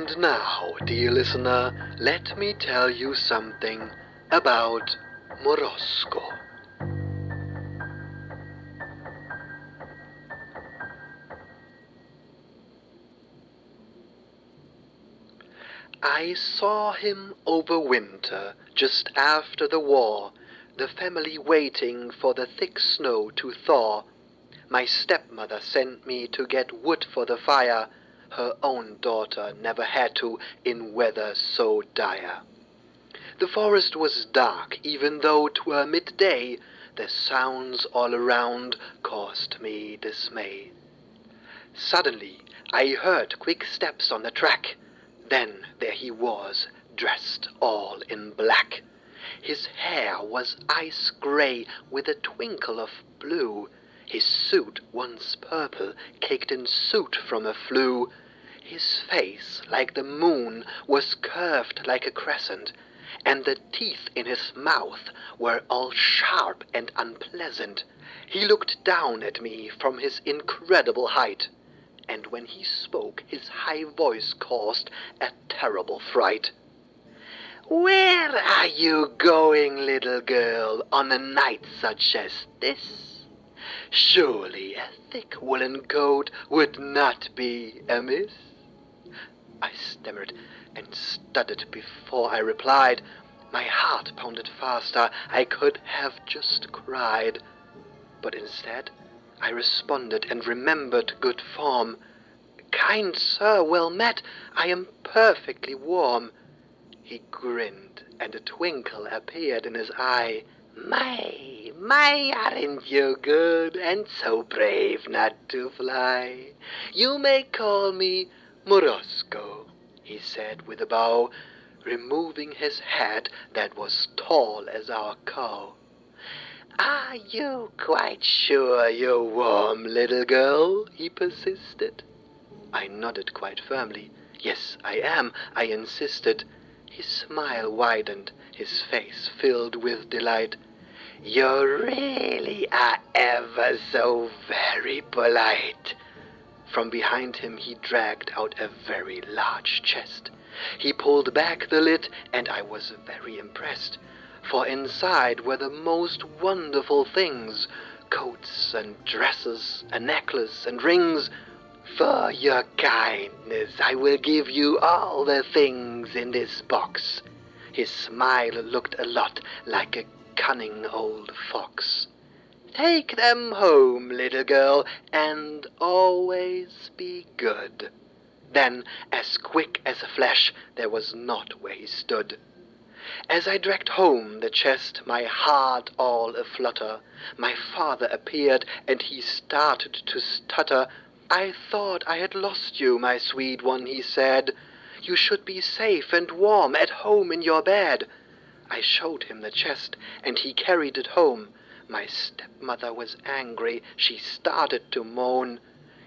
And now, dear listener, let me tell you something about Morozko. I saw him over winter, just after the war, the family waiting for the thick snow to thaw. My stepmother sent me to get wood for the fire. Her own daughter never had to in weather so dire. The forest was dark, even though 'twere midday. The sounds all around caused me dismay. Suddenly I heard quick steps on the track. Then there he was, dressed all in black. His hair was ice grey with a twinkle of blue. His suit, once purple, caked in soot from a flue. His face, like the moon, was curved like a crescent, and the teeth in his mouth were all sharp and unpleasant. He looked down at me from his incredible height, and when he spoke his high voice caused a terrible fright. "Where are you going, little girl, on a night such as this? Surely a thick woolen coat would not be amiss." I stammered and stuttered before I replied. My heart pounded faster, I could have just cried. But instead I responded and remembered good form. "Kind sir, well met, I am perfectly warm." He grinned, and a twinkle appeared in his eye. My, aren't you good, and so brave not to fly? You may call me Morozko," he said with a bow, removing his hat that was tall as our cow. "Are you quite sure you're warm, little girl?" he persisted. I nodded quite firmly. "Yes, I am," I insisted. His smile widened, his face filled with delight. "You really are ever so very polite." From behind him he dragged out a very large chest. He pulled back the lid, and I was very impressed, for inside were the most wonderful things, coats and dresses, a necklace and rings. "For your kindness, I will give you all the things in this box." His smile looked a lot like a cunning old fox. "Take them home, little girl, and always be good." Then, as quick as a flash, there was not where he stood. As I dragged home the chest, my heart all aflutter, my father appeared, and he started to stutter. "I thought I had lost you, my sweet one," he said. "You should be safe and warm at home in your bed." I showed him the chest, and he carried it home. My stepmother was angry. She started to moan.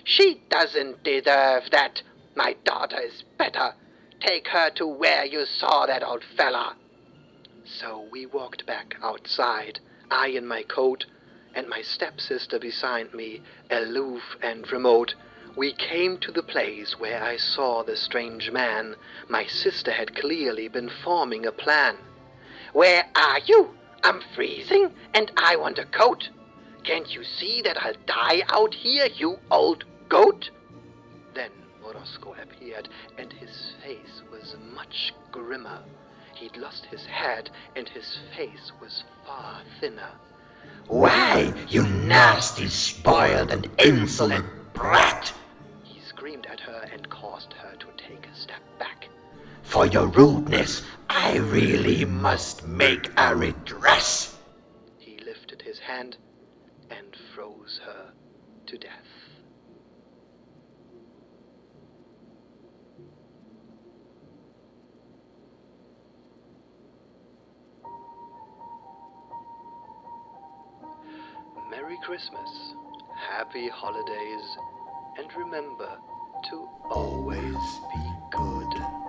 "She doesn't deserve that. My daughter is better. Take her to where you saw that old fella." So we walked back outside, I in my coat, and my stepsister beside me, aloof and remote. We came to the place where I saw the strange man. My sister had clearly been forming a plan. "Where are you? I'm freezing, and I want a coat. Can't you see that I'll die out here, you old goat?" Then Morozko appeared, and his face was much grimmer. He'd lost his head, and his face was far thinner. "Why, you nasty, spoiled, and insolent brat!" He screamed at her and caused her to take a step back. "For your rudeness, I really must make a redress." He lifted his hand and froze her to death. Merry Christmas, happy holidays, and remember to always be good.